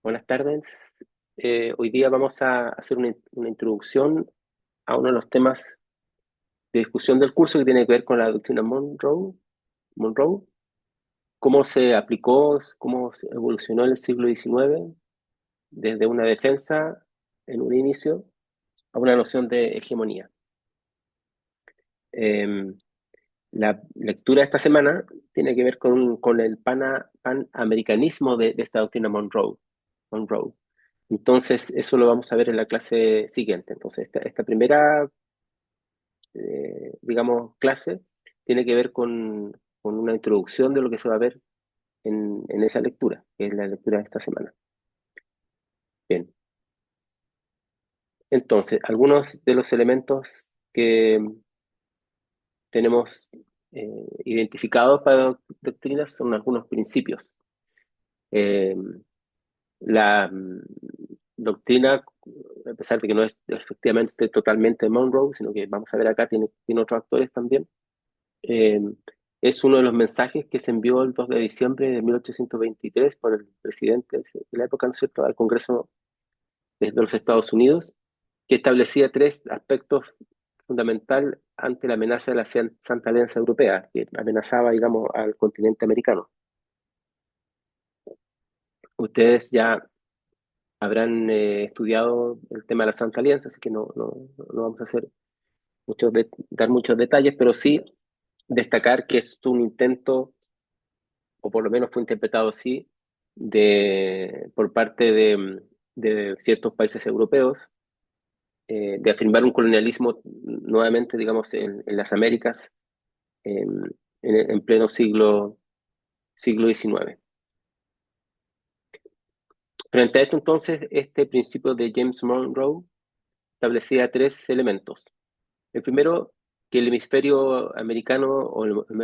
Buenas tardes. Hoy día vamos a hacer una introducción a uno de los temas de discusión del curso que tiene que ver con la doctrina Monroe, cómo se aplicó, cómo se evolucionó en el siglo XIX, desde una defensa en un inicio a una noción de hegemonía. Eh, la lectura de esta semana tiene que ver con el panamericanismo de esta doctrina Monroe. Entonces, eso lo vamos a ver en la clase siguiente. Entonces, esta primera, digamos, clase tiene que ver con una introducción de lo que se va a ver en esa lectura, que es la lectura de esta semana. Bien, entonces, algunos de los elementos que tenemos identificados para doctrinas son algunos principios. Eh, la doctrina, a pesar de que no es efectivamente totalmente Monroe, sino que vamos a ver acá, tiene otros actores también, eh, es uno de los mensajes que se envió el 2 de diciembre de 1823 por el presidente de la época, ¿no es cierto?, al Congreso de los Estados Unidos, que establecía tres aspectos fundamentales ante la amenaza de la Santa Alianza Europea, que amenazaba, digamos, al continente americano. Ustedes ya habrán estudiado el tema de la Santa Alianza, así que no vamos a hacer dar muchos detalles, pero sí destacar que es un intento, o por lo menos fue interpretado así, por parte de ciertos países europeos, de afirmar un colonialismo nuevamente, digamos, en las Américas, en pleno siglo XIX. Frente a esto, entonces, este principio de James Monroe establecía tres elementos. El primero, que el hemisferio americano,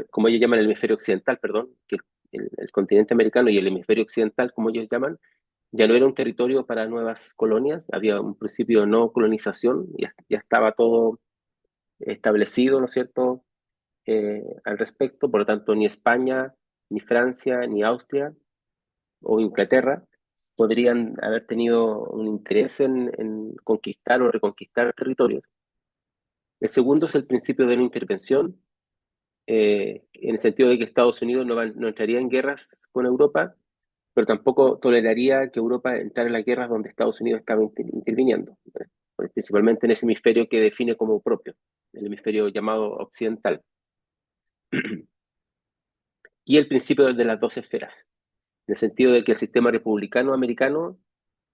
como ellos llaman el hemisferio occidental, perdón, que el continente americano y el hemisferio occidental, como ellos llaman, ya no era un territorio para nuevas colonias, había un principio de no colonización, ya estaba todo establecido, ¿no es cierto?, al respecto. Por lo tanto, ni España, ni Francia, ni Austria o Inglaterra podrían haber tenido un interés en conquistar o reconquistar territorios. El segundo es el principio de no intervención, en el sentido de que Estados Unidos no entraría en guerras con Europa, pero tampoco toleraría que Europa entrara en las guerras donde Estados Unidos estaba interviniendo, principalmente en ese hemisferio que define como propio, el hemisferio llamado occidental. Y el principio de las dos esferas, en el sentido de que el sistema republicano americano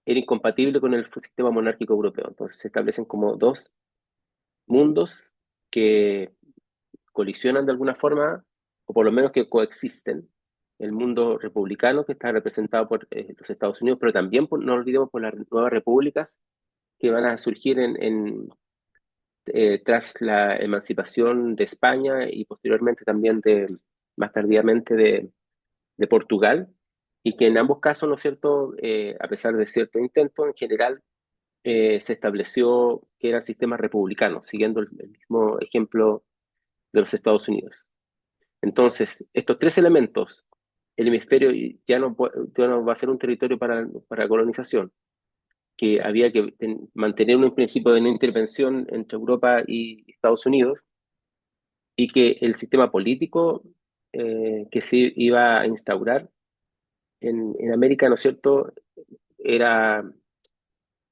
era incompatible con el sistema monárquico europeo. Entonces se establecen como dos mundos que colisionan de alguna forma, o por lo menos que coexisten. El mundo republicano, que está representado por los Estados Unidos, pero también, no olvidemos, por las nuevas repúblicas que van a surgir tras la emancipación de España y posteriormente también más tardíamente de Portugal, y que en ambos casos, ¿no es cierto?, a pesar de cierto intento, en general se estableció que eran sistemas republicanos, siguiendo el mismo ejemplo de los Estados Unidos. Entonces, estos tres elementos, el hemisferio ya no va a ser un territorio para colonización, que había que mantener un principio de no intervención entre Europa y Estados Unidos, y que el sistema político que se iba a instaurar en América, ¿no es cierto?, era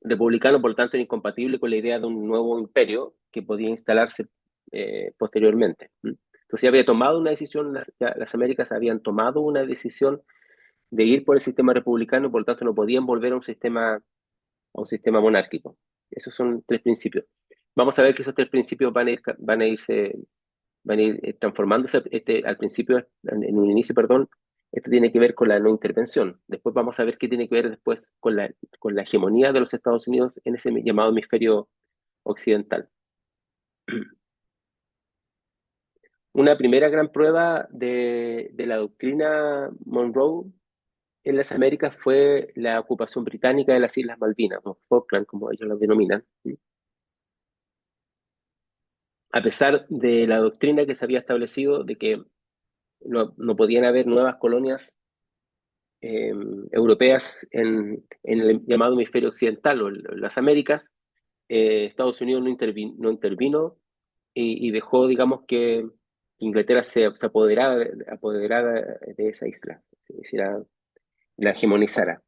republicano, por lo tanto, era incompatible con la idea de un nuevo imperio que podía instalarse posteriormente. Entonces ya había tomado una decisión, las Américas habían tomado una decisión de ir por el sistema republicano, por lo tanto no podían volver a un sistema monárquico. Esos son tres principios. Vamos a ver que esos tres principios van a ir transformándose. Al principio, en un inicio, perdón, esto tiene que ver con la no intervención. Después vamos a ver qué tiene que ver después con la hegemonía de los Estados Unidos en ese llamado hemisferio occidental. Una primera gran prueba de la doctrina Monroe en las Américas fue la ocupación británica de las Islas Malvinas, o Falkland, como ellos las denominan. A pesar de la doctrina que se había establecido de que no podían haber nuevas colonias europeas en el llamado hemisferio occidental o en las Américas. Estados Unidos no intervino y dejó, digamos, que Inglaterra se apoderara de esa isla, se hiciera, la hegemonizara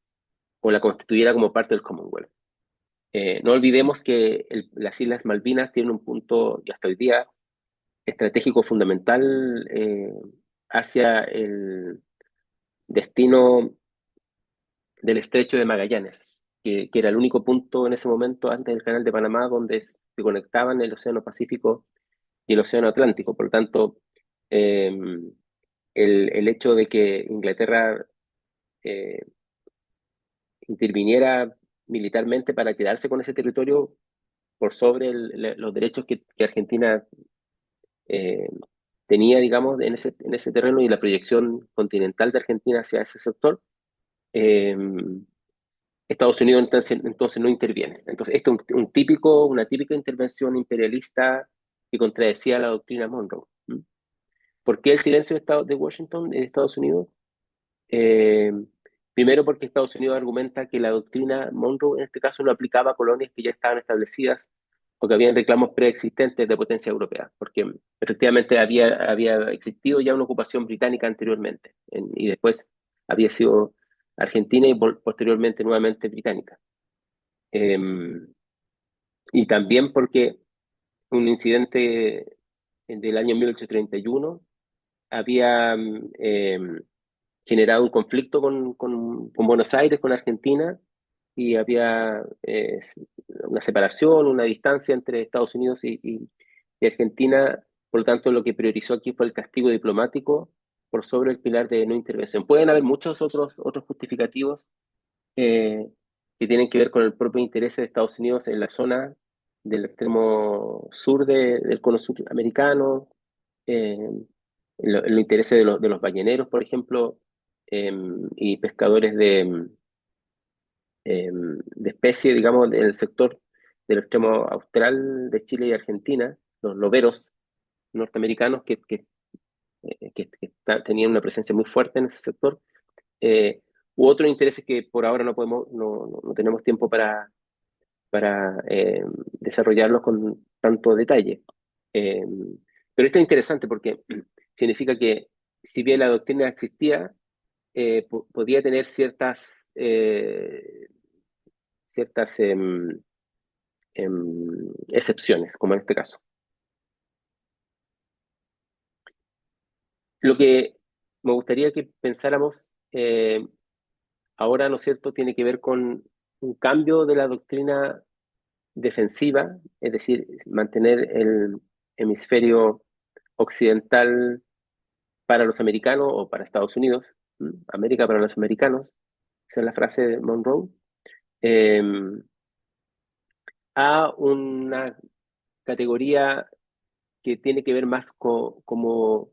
o la constituyera como parte del Commonwealth. No olvidemos que las Islas Malvinas tienen un punto, y hasta hoy día, estratégico fundamental hacia el destino del Estrecho de Magallanes, que era el único punto en ese momento antes del Canal de Panamá donde se conectaban el Océano Pacífico y el Océano Atlántico. Por lo tanto, eh, el hecho de que Inglaterra eh, interviniera militarmente para quedarse con ese territorio por sobre los derechos que Argentina eh, tenía, digamos, en ese terreno y la proyección continental de Argentina hacia ese sector, eh, Estados Unidos entonces no interviene. Entonces, esto es una típica intervención imperialista que contradecía la doctrina Monroe. ¿Mm? ¿Por qué el silencio de Washington, de Estados Unidos? Eh, Primero porque Estados Unidos argumenta que la doctrina Monroe en este caso no aplicaba a colonias que ya estaban establecidas o que habían reclamos preexistentes de potencia europea, porque efectivamente había existido ya una ocupación británica anteriormente y después había sido argentina y posteriormente nuevamente británica. Eh, y también porque un incidente del año 1831 había generado un conflicto con Buenos Aires, con Argentina, y había una separación, una distancia entre Estados Unidos y Argentina. Por lo tanto, lo que priorizó aquí fue el castigo diplomático por sobre el pilar de no intervención. Pueden haber muchos otros justificativos eh, que tienen que ver con el propio interés de Estados Unidos en la zona del extremo sur del cono sudamericano, eh, los intereses de los balleneros, por ejemplo, y pescadores de especie, digamos, en el sector del extremo austral de Chile y Argentina, los loberos norteamericanos que tenían una presencia muy fuerte en ese sector, eh, u otros intereses que por ahora no tenemos tiempo para desarrollarlos con tanto detalle. Eh, pero esto es interesante porque significa que si bien la doctrina existía, podía tener ciertas excepciones, como en este caso. Lo que me gustaría que pensáramos ahora, ¿no es cierto?, tiene que ver con un cambio de la doctrina defensiva, es decir, mantener el hemisferio occidental para los americanos o para Estados Unidos, América para los americanos, esa es la frase de Monroe, eh, a una categoría que tiene que ver más como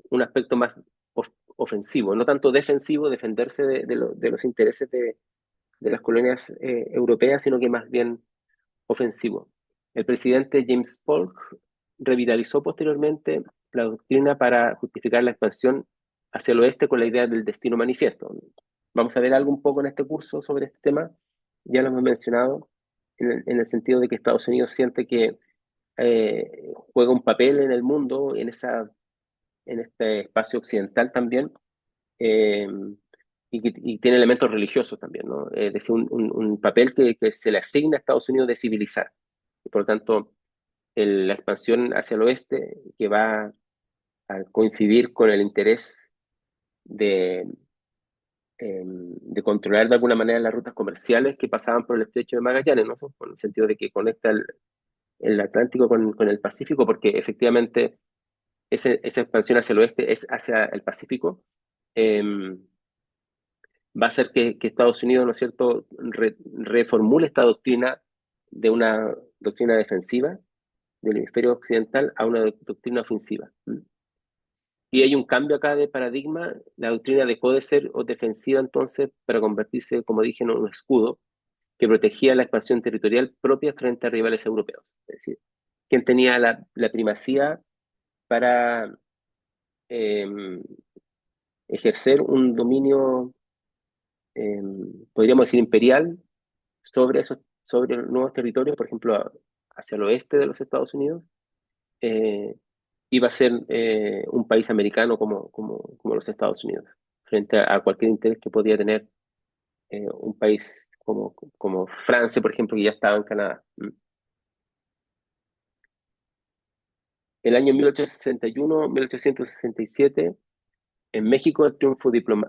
un aspecto más ofensivo, no tanto defensivo, defenderse de los intereses de las colonias europeas, sino que más bien ofensivo. El presidente James Polk revitalizó posteriormente la doctrina para justificar la expansión hacia el oeste con la idea del destino manifiesto. Vamos a ver algo un poco en este curso sobre este tema, ya lo hemos mencionado, en el sentido de que Estados Unidos siente que juega un papel en el mundo, en este espacio occidental también, eh, y tiene elementos religiosos también, ¿no? Es decir, un papel que se le asigna a Estados Unidos de civilizar. Y por lo tanto, la expansión hacia el oeste, que va a coincidir con el interés de, de controlar de alguna manera las rutas comerciales que pasaban por el estrecho de Magallanes, ¿no? En el sentido de que conecta el Atlántico con el Pacífico, porque efectivamente esa expansión hacia el oeste es hacia el Pacífico. Eh, Va a hacer que Estados Unidos, ¿no es cierto?, reformule esta doctrina de una doctrina defensiva del hemisferio occidental a una doctrina ofensiva. Y hay un cambio acá de paradigma. La doctrina dejó de ser defensiva entonces para convertirse, como dije, en un escudo que protegía la expansión territorial propia frente a rivales europeos. Es decir, quien tenía la primacía para eh, ejercer un dominio podríamos decir, imperial sobre nuevos territorios, por ejemplo, hacia el oeste de los Estados Unidos, eh, iba a ser un país americano como los Estados Unidos, frente a cualquier interés que podía tener un país como Francia, por ejemplo, que ya estaba en Canadá. El año 1861, 1867, en México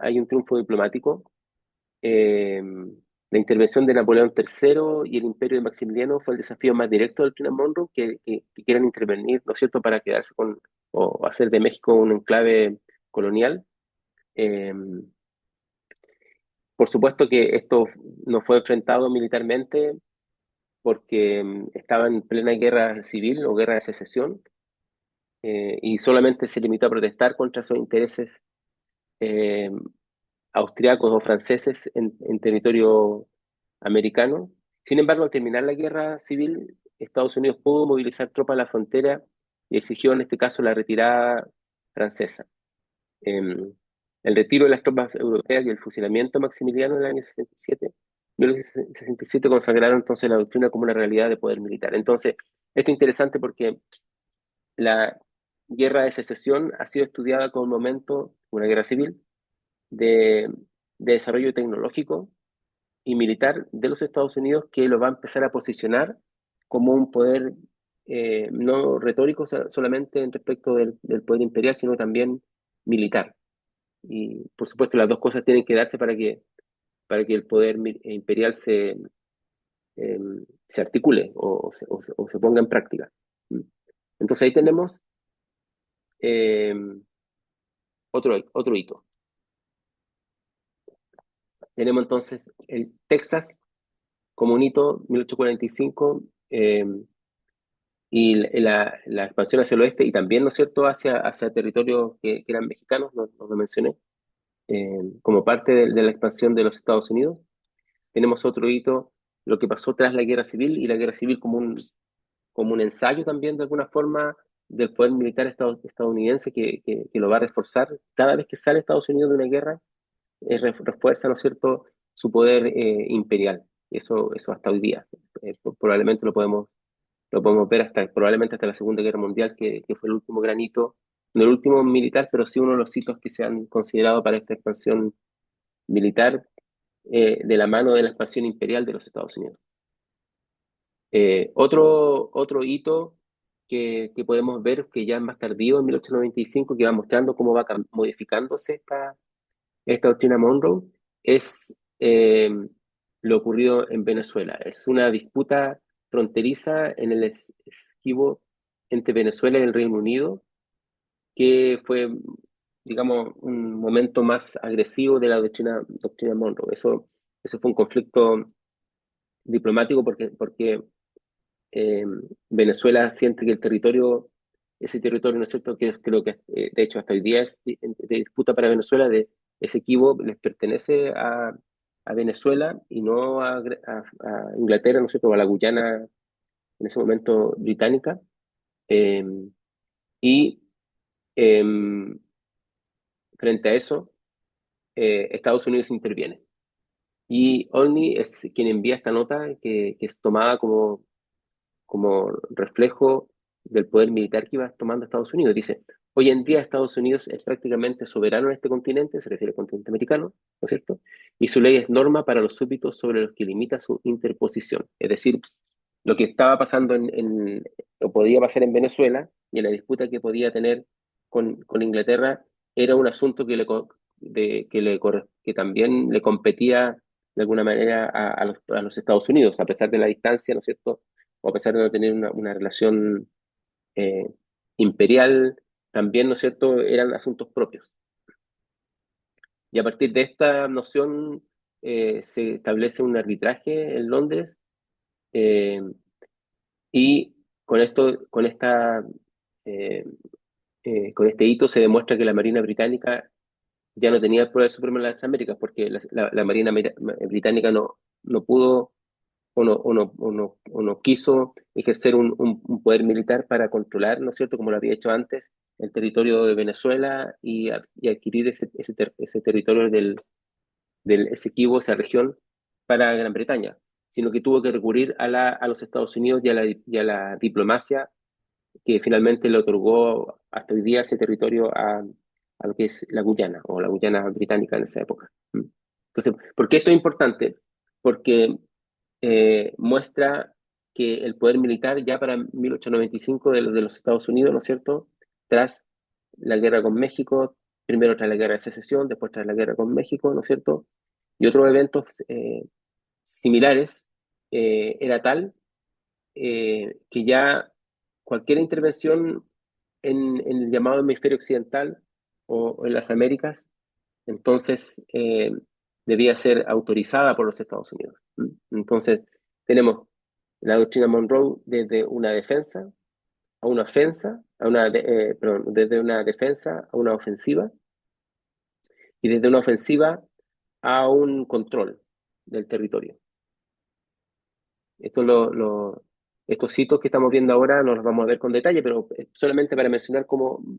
hay un triunfo diplomático. La intervención de Napoleón III y el imperio de Maximiliano fue el desafío más directo del Plan Monroe, que quieran intervenir, ¿no es cierto?, para quedarse con o hacer de México un enclave colonial. Eh, por supuesto que esto no fue enfrentado militarmente porque estaba en plena guerra civil o guerra de secesión, y solamente se limitó a protestar contra sus intereses eh, austriacos o franceses en territorio americano. Sin embargo, al terminar la guerra civil, Estados Unidos pudo movilizar tropas a la frontera y exigió en este caso la retirada francesa. El retiro de las tropas europeas y el fusilamiento de Maximiliano en el año 67, 1967 consagraron entonces la doctrina como una realidad de poder militar. Entonces, esto es interesante porque la guerra de secesión ha sido estudiada como un momento, una guerra civil, de, de desarrollo tecnológico y militar de los Estados Unidos que lo va a empezar a posicionar como un poder no retórico solamente en respecto del poder imperial, sino también militar. Y por supuesto las dos cosas tienen que darse para que el poder imperial eh, se articule o se ponga en práctica. Entonces ahí tenemos eh, otro hito. Tenemos entonces el Texas como un hito, 1845, y la expansión hacia el oeste y también, ¿no es cierto?, hacia territorios que eran mexicanos, no lo mencioné, como parte de la expansión de los Estados Unidos. Tenemos otro hito, lo que pasó tras la guerra civil, y la guerra civil como un ensayo también, de alguna forma, del poder militar estadounidense que lo va a reforzar. Cada vez que sale Estados Unidos de una guerra, refuerza, ¿no es cierto?, su poder imperial. Eso hasta hoy día. Probablemente lo podemos ver probablemente hasta la Segunda Guerra Mundial, que fue el último granito, no el último militar, pero sí uno de los hitos que se han considerado para esta expansión militar, de la mano de la expansión imperial de los Estados Unidos. Otro hito que podemos ver, que ya es más tardío, en 1895, que va mostrando cómo va modificándose esta doctrina Monroe, es lo ocurrido en Venezuela. Es una disputa fronteriza en el esquivo entre Venezuela y el Reino Unido, que fue, digamos, un momento más agresivo de la doctrina Monroe. Eso fue un conflicto diplomático porque eh, Venezuela siente que ese territorio, ¿no es cierto?, que creo que de hecho hasta hoy día es de disputa para Venezuela, de ese equipo les pertenece a Venezuela y no a Inglaterra, ¿no es cierto?, o a la Guyana en ese momento británica. Eh, y eh, Frente a eso, Estados Unidos interviene. Y Olney es quien envía esta nota que es tomada como reflejo del poder militar que iba tomando Estados Unidos. Dice: hoy en día Estados Unidos es prácticamente soberano en este continente, se refiere al continente americano, ¿no es cierto? Y su ley es norma para los súbditos sobre los que limita su interposición. Es decir, lo que estaba pasando o podía pasar en Venezuela, y en la disputa que podía tener con Inglaterra, era un asunto que también le competía de alguna manera a los Estados Unidos, a pesar de la distancia, ¿no es cierto?, o a pesar de no tener una relación eh, imperial, también, ¿no es cierto?, eran asuntos propios. Y a partir de esta noción se establece un arbitraje en Londres, eh, y eh, con este hito se demuestra que la Marina Británica ya no tenía el poder supremo en las Américas, porque la Marina Británica no pudo o no quiso ejercer un poder militar para controlar, ¿no es cierto?, como lo había hecho antes, el territorio de Venezuela y adquirir ese territorio del Esequibo, esa región, para Gran Bretaña, sino que tuvo que recurrir a los Estados Unidos y a la diplomacia que finalmente le otorgó hasta hoy día ese territorio a lo que es la Guyana o la Guyana británica en esa época. Entonces, ¿por qué esto es importante? Porque muestra que el poder militar ya para 1895 de los Estados Unidos, ¿no es cierto? Tras la guerra con México, primero tras la guerra de secesión, después tras la guerra con México, ¿no es cierto? Y otros eventos similares, era tal que ya cualquier intervención en el llamado hemisferio occidental o en las Américas, entonces debía ser autorizada por los Estados Unidos. Entonces, tenemos la doctrina Monroe desde una defensa a una ofensa, perdón, desde una defensa a una ofensiva y desde una ofensiva a un control del territorio. Esto estos hitos que estamos viendo ahora no los vamos a ver con detalle, pero solamente para mencionar cómo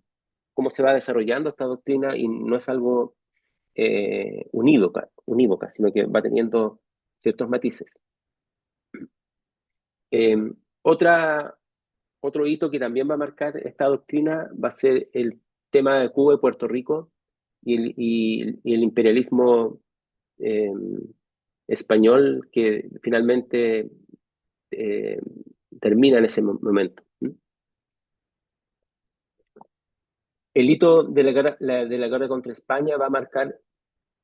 se va desarrollando esta doctrina y no es algo unívoca, sino que va teniendo ciertos matices. Eh, otra, Otro hito que también va a marcar esta doctrina va a ser el tema de Cuba y Puerto Rico y el imperialismo eh, español que finalmente eh, termina en ese momento. El hito de de la guerra contra España va a marcar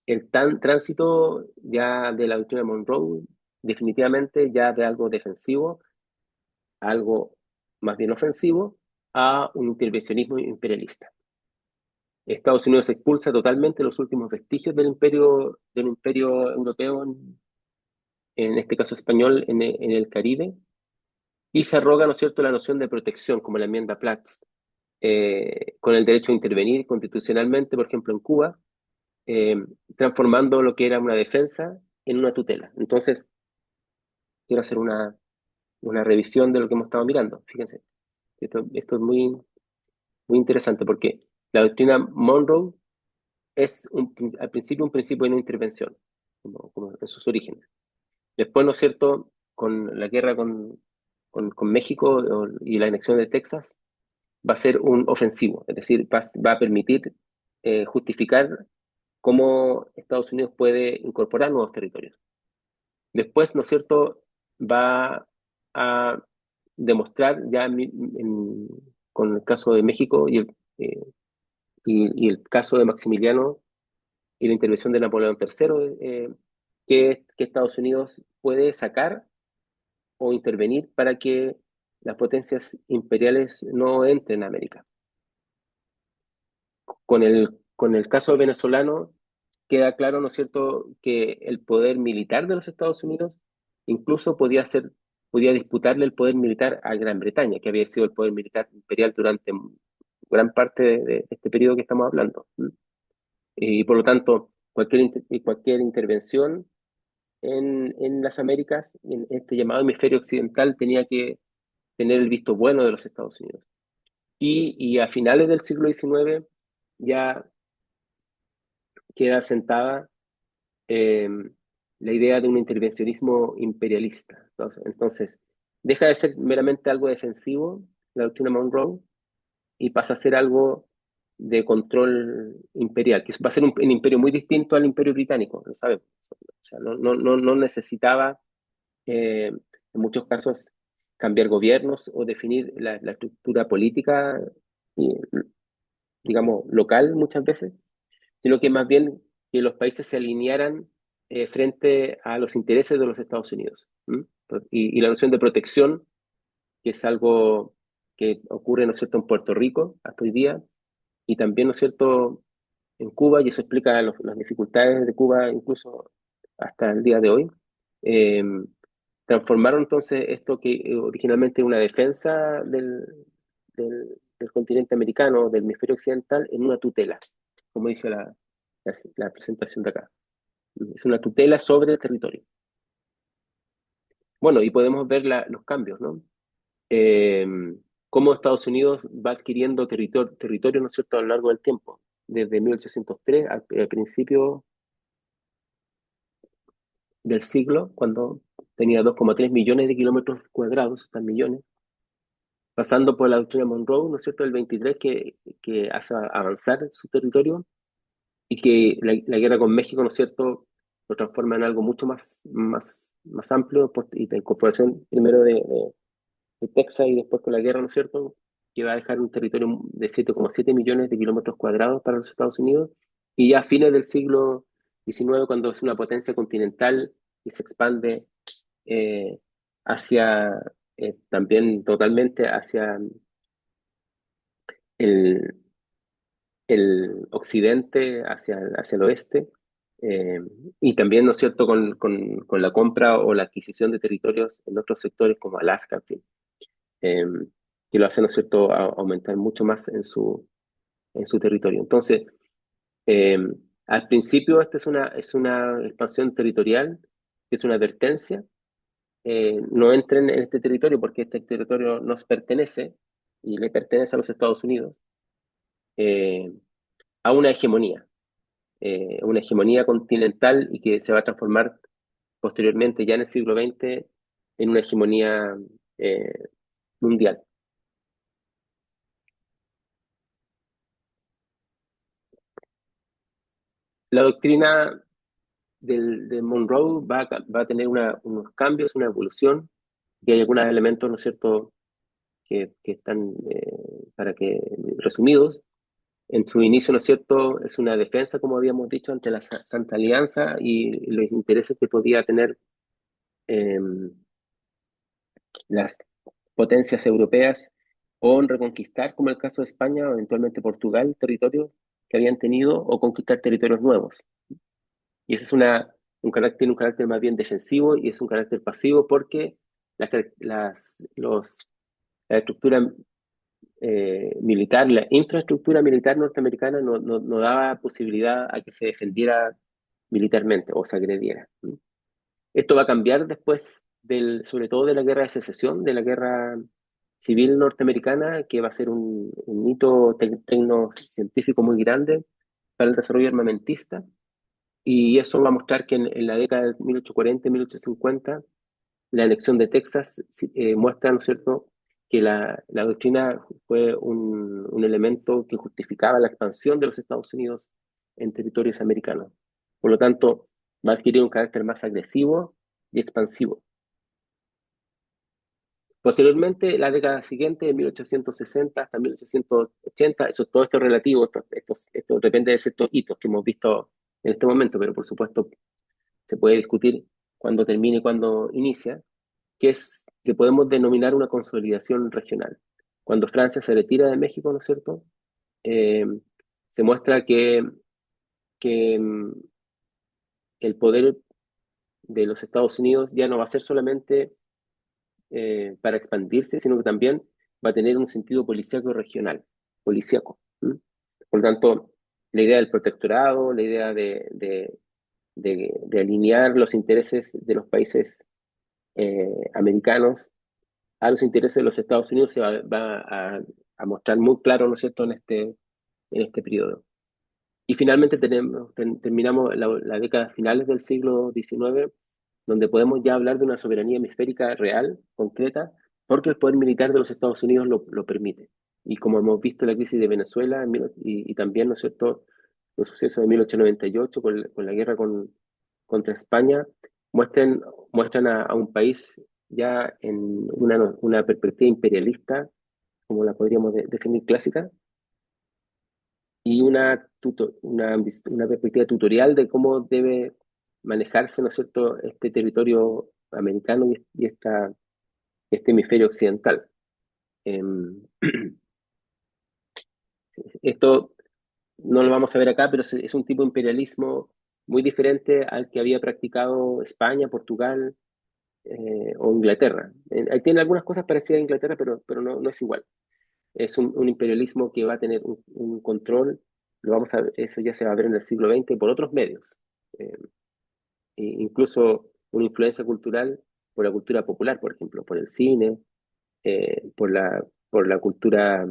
el tránsito ya de la doctrina Monroe, definitivamente ya de algo defensivo, algo más bien ofensivo, a un intervencionismo imperialista. Estados Unidos expulsa totalmente los últimos vestigios del imperio europeo, en este caso español, en el Caribe, y se arroga, ¿no es cierto?, la noción de protección, como la enmienda Platts, con el derecho a intervenir constitucionalmente, por ejemplo, en Cuba, eh, transformando lo que era una defensa en una tutela. Entonces, quiero hacer una revisión de lo que hemos estado mirando. Fíjense, esto es muy interesante porque la doctrina Monroe es al principio un principio de no intervención, como en sus orígenes. Después, ¿no es cierto?, con la guerra con México y la anexión de Texas, va a ser un ofensivo, es decir, va a permitir justificar cómo Estados Unidos puede incorporar nuevos territorios. Después, ¿no es cierto?, va a demostrar ya con el caso de México y el caso de Maximiliano y la intervención de Napoleón III, que Estados Unidos puede sacar o intervenir para que las potencias imperiales no entren a América. Con el caso venezolano queda claro, ¿no es cierto?, que el poder militar de los Estados Unidos incluso podía disputarle el poder militar a Gran Bretaña, que había sido el poder militar imperial durante gran parte de este periodo que estamos hablando. Y por lo tanto, cualquier intervención en las Américas, en este llamado hemisferio occidental, tenía que tener el visto bueno de los Estados Unidos. Y a finales del siglo XIX ya queda sentada eh, la idea de un intervencionismo imperialista. Entonces, deja de ser meramente algo defensivo, la doctrina Monroe, y pasa a ser algo de control imperial, que va a ser un imperio muy distinto al imperio británico, lo sabemos. O sea, no necesitaba, en muchos casos, cambiar gobiernos o definir la estructura política, y, digamos, local muchas veces, sino que más bien que los países se alinearan frente a los intereses de los Estados Unidos. Y la noción de protección, que es algo que ocurre, ¿no es cierto?, en Puerto Rico hasta hoy día, y también, ¿no es cierto?, en Cuba, y eso explica las dificultades de Cuba incluso hasta el día de hoy. Eh, Transformaron entonces esto que originalmente era una defensa del continente americano, del hemisferio occidental, en una tutela, como dice la presentación de acá. Es una tutela sobre el territorio. Bueno, y podemos ver los cambios, ¿no? Eh, Cómo Estados Unidos va adquiriendo territorio, ¿no es cierto?, a lo largo del tiempo. Desde 1803 al principio, del siglo, cuando tenía 2,3 millones de kilómetros cuadrados, tan millones, pasando por la doctrina Monroe, ¿no es cierto?, del 23, que hace avanzar su territorio y que la guerra con México, ¿no es cierto?, lo transforma en algo mucho más amplio y la incorporación primero de Texas y después con la guerra, ¿no es cierto?, que va a dejar un territorio de 7,7 millones de kilómetros cuadrados para los Estados Unidos. Y ya a fines del siglo XIX, cuando es una potencia continental y se expande eh, hacia, también totalmente hacia el, el occidente, hacia el oeste, eh, y también, ¿no es cierto?, con la compra o la adquisición de territorios en otros sectores como Alaska, en fin, eh, que lo hace, ¿no es cierto?, aumentar mucho más en su territorio. Entonces, eh, al principio esta es una expansión territorial, que es una advertencia. No entren en este territorio porque este territorio nos pertenece y le pertenece a los Estados Unidos, eh, a una hegemonía continental y que se va a transformar posteriormente, ya en el siglo XX, en una hegemonía mundial. La doctrina de Monroe va a tener unos cambios, una evolución, y hay algunos elementos, ¿no es cierto?, que están, para que, resumidos. En su inicio, ¿no es cierto?, es una defensa, como habíamos dicho, ante la Santa Alianza y los intereses que podía tener eh, las potencias europeas o en reconquistar, como el caso de España o eventualmente Portugal, territorios que habían tenido o conquistar territorios nuevos. Y ese es un carácter más bien defensivo y es un carácter pasivo porque la, la estructura militar, la infraestructura militar norteamericana no daba posibilidad a que se defendiera militarmente o se agrediera. Esto va a cambiar después sobre todo de la guerra de secesión, de la guerra civil norteamericana, que va a ser un hito tecnocientífico muy grande para el desarrollo armamentista. Y eso va a mostrar que en la década de 1840, 1850, la anexión de Texas muestra, ¿no es cierto?, que la doctrina fue un elemento que justificaba la expansión de los Estados Unidos en territorios americanos. Por lo tanto, va a adquirir un carácter más agresivo y expansivo. Posteriormente, la década siguiente, de 1860 hasta 1880, todo esto es relativo, esto depende de ciertos hitos que hemos visto en este momento, pero por supuesto se puede discutir cuándo termina y cuándo inicia, que podemos denominar una consolidación regional. Cuando Francia se retira de México, ¿no es cierto?, Eh, se muestra que el poder de los Estados Unidos ya no va a ser solamente para expandirse, sino que también va a tener un sentido policíaco regional, policíaco. ¿Mm? Por lo tanto, la idea del protectorado, la idea de alinear los intereses de los países americanos a los intereses de los Estados Unidos se va a mostrar muy claro, ¿no es cierto?, en este periodo. Y finalmente terminamos la década finales del siglo XIX, donde podemos ya hablar de una soberanía hemisférica real, concreta, porque el poder militar de los Estados Unidos lo permite. Y como hemos visto la crisis de Venezuela y también, ¿no es cierto?, los sucesos de 1898 con la guerra contra España, muestran, muestran a un país ya en una perspectiva imperialista, como la podríamos definir clásica, y una perspectiva tutorial de cómo debe manejarse, ¿no es cierto?, este territorio americano este hemisferio occidental. Em, Esto no lo vamos a ver acá, pero es un tipo de imperialismo muy diferente al que había practicado España, Portugal o Inglaterra. Ahí tiene algunas cosas parecidas a Inglaterra, pero no es igual. Es un imperialismo que va a tener un control, eso ya se va a ver en el siglo XX por otros medios. Eh, Incluso una influencia cultural por la cultura popular, por ejemplo, por el cine, por la cultura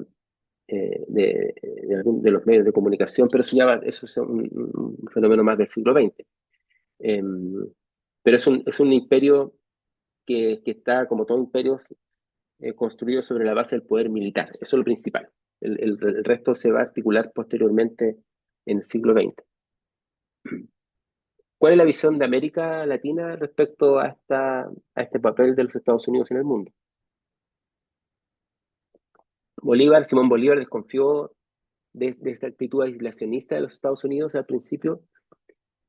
de los medios de comunicación, pero eso es un fenómeno más del siglo XX. Pero es un imperio que está, como todo imperio, construido sobre la base del poder militar. Eso es lo principal. El resto se va a articular posteriormente en el siglo XX. ¿Cuál es la visión de América Latina respecto a este papel de los Estados Unidos en el mundo? Simón Bolívar desconfió de esta actitud aislacionista de los Estados Unidos al principio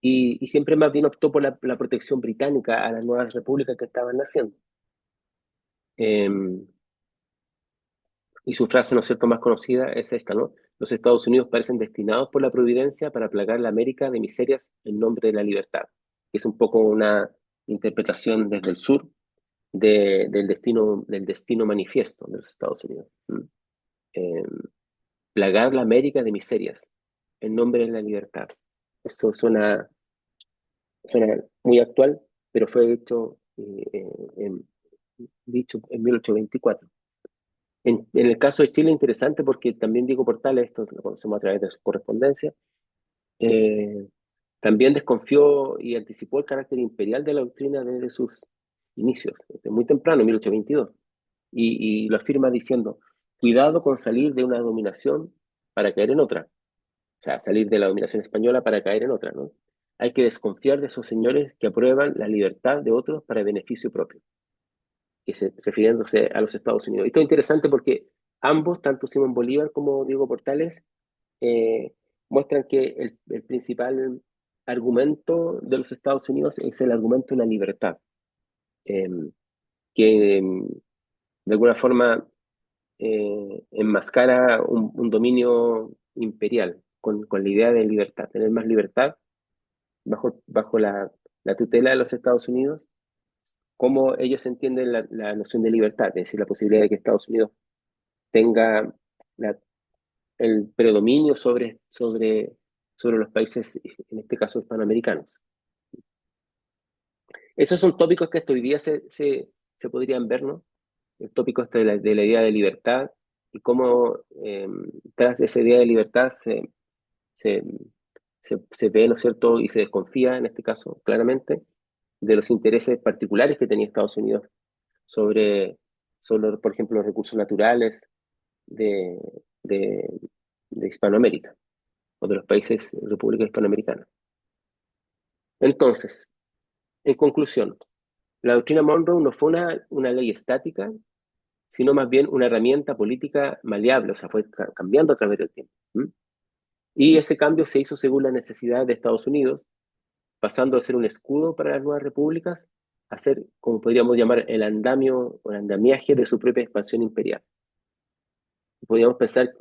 y siempre más bien optó por la protección británica a las nuevas repúblicas que estaban naciendo. Eh, y su frase, ¿no es cierto?, más conocida es esta, ¿no? Los Estados Unidos parecen destinados por la providencia para plagar la América de miserias en nombre de la libertad. Es un poco una interpretación desde el sur del destino manifiesto de los Estados Unidos. Eh, plagar la América de miserias en nombre de la libertad. Esto suena muy actual, pero fue dicho en 1824. En el caso de Chile, interesante porque también Diego Portales, esto lo conocemos a través de su correspondencia, eh, también desconfió y anticipó el carácter imperial de la doctrina desde sus inicios, desde muy temprano, en 1822, y lo afirma diciendo, cuidado con salir de una dominación para caer en otra, o sea, salir de la dominación española para caer en otra, ¿no? Hay que desconfiar de esos señores que aprueban la libertad de otros para beneficio propio, refiriéndose a los Estados Unidos. Esto es interesante porque ambos, tanto Simón Bolívar como Diego Portales, eh, muestran que el principal argumento de los Estados Unidos es el argumento de la libertad, eh, que de alguna forma enmascara un dominio imperial con la idea de libertad, tener más libertad bajo la tutela de los Estados Unidos, cómo ellos entienden la noción de libertad, es decir, la posibilidad de que Estados Unidos tenga la, el predominio sobre los países, en este caso hispanoamericanos. Esos son tópicos que hasta hoy día se podrían ver, ¿no? El tópico este de la idea de libertad y cómo tras esa idea de libertad se, se ve, ¿no es cierto?, y se desconfía, en este caso, claramente, de los intereses particulares que tenía Estados Unidos sobre, sobre por ejemplo, los recursos naturales de, de, de Hispanoamérica o de los países repúblicas hispanoamericanas. Entonces, en conclusión, la doctrina Monroe no fue una ley estática, sino más bien una herramienta política maleable, o sea, fue cambiando a través del tiempo. Y ese cambio se hizo según las necesidades de Estados Unidos, pasando a ser un escudo para las nuevas repúblicas, a ser, como podríamos llamar, el andamio o el andamiaje de su propia expansión imperial. Podríamos pensar,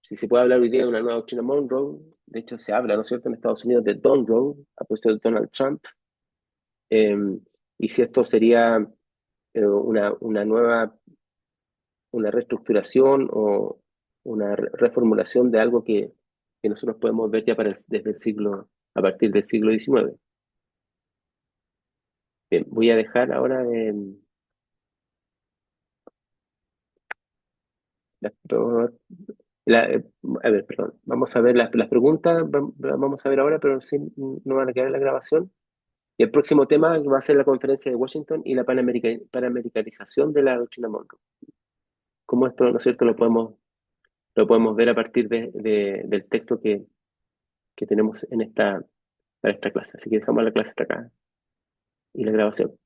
si se puede hablar hoy día de una nueva doctrina Monroe, de hecho se habla, ¿no es cierto?, en Estados Unidos de Don Roe, apuesto de Donald Trump, eh, y si esto sería una nueva, una reestructuración o una reformulación de algo que nosotros podemos ver ya desde el siglo, a partir del siglo XIX. Bien, voy a dejar ahora las, la- eh, a ver, perdón, vamos a ver las preguntas, vamos a ver ahora, pero sí, no van a quedar en la grabación. Y el próximo tema va a ser la conferencia de Washington y la panamericanización de la doctrina Monroe. Cómo esto, ¿no es cierto?, lo podemos ver a partir del texto que tenemos para esta clase. Así que dejamos la clase hasta acá y la grabación.